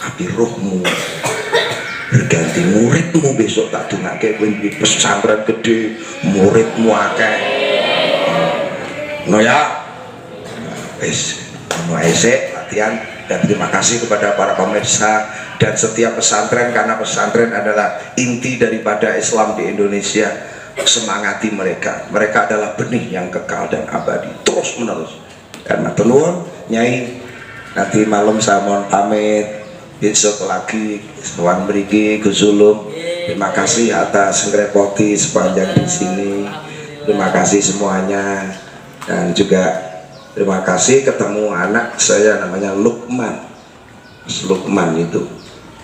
tapi rohmu berganti. Muridmu besok tak dungake di pesantren gede, muridmu akeh. No ya. Esek latihan, dan terima kasih kepada para pemirsa dan setiap pesantren, karena pesantren adalah inti daripada Islam di Indonesia. Semangati mereka adalah benih yang kekal dan abadi terus menerus. Karena tenuan Nyai, nanti malam saya mohon pamit, besok lagi Wan Mriki Gus Ulum. Terima kasih atas ngerepoti sepanjang di sini. Terima kasih semuanya, dan juga terima kasih ketemu anak saya namanya Lukman. Lukman itu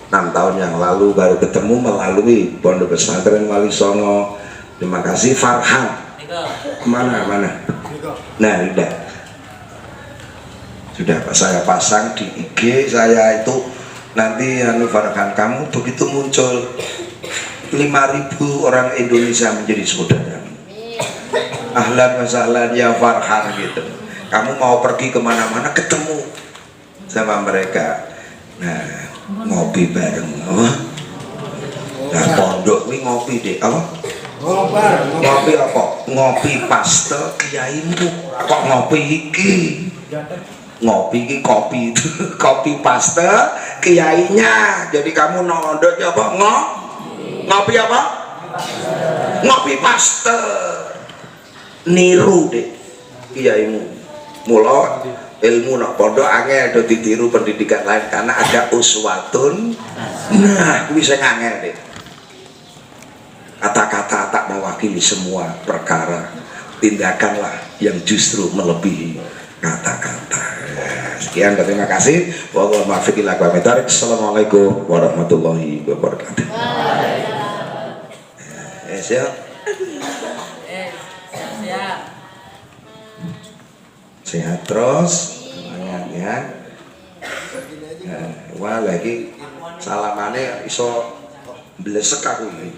6 tahun yang lalu baru ketemu melalui Pondok Pesantren Wali Songo. Terima kasih Farhan. Mana? Nah, sudah saya pasang di IG saya itu. Nanti Farhan, kamu begitu muncul 5.000 orang Indonesia menjadi saudara. Ahlan wa sahlan ya Farhan gitu. Kamu mau pergi kemana-mana ketemu sama mereka. Nah, ngopi bareng. Nah, ngopi deh, apa? Ngobar. Ngopi apa? Ngopi paste kiaimu. Kok ngopi iki? Ngopi iki kopi itu. Kopi paste kiainya. Jadi kamu nondot apa? Ngopi apa? Ngopi paste. Niru deh kiaimu. Mula ilmu nak pondok angel do ditiru pendidikan lain karena ada uswatun. Nah, kuwi sing angel deh. Kata-kata tak mewakili semua perkara, tindakanlah yang justru melebihi kata-kata. Sekian, terima kasih. Wassalamualaikum warahmatullahi wabarakatuh. Siap. Sehat terus, semangat ya. Wah lagi salamannya iso blesek aku ini.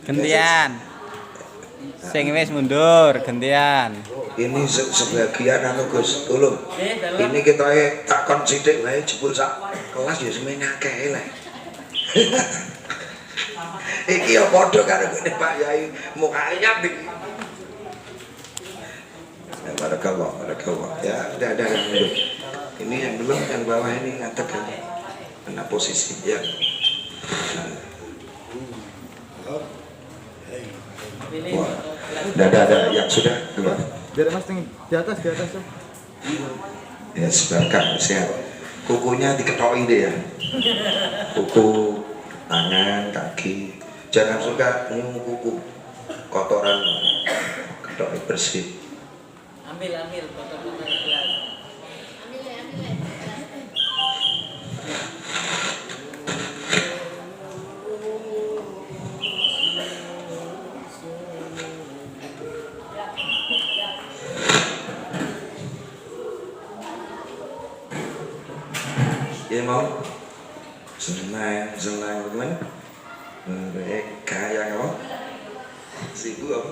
Gantian. Sing wis mundur, gantian. Ini sebagian anu Gus, tolong. Ini kita takon sithik wae jebul sak kelas ya semene akeh lek. Iki ya padha karo ngene Pak Yai, mukane nyapik. Barakallah, barakallah. Ya, ada yang belum. Ini yang belum, yang bawah ini ngatakan kena posisi ya. Wah, ada yang sudah dua. Biar Mas di atas tuh. Ya, sebarkan sehat. Kukunya diketoki deh ya. Kuku, tangan, kaki. Jangan suka nyium kuku. Kotoran ketoki bersih. Ambil kotor-kotor gelas. Ambil. Ya mau senang teman mereka yang apa sibuk apa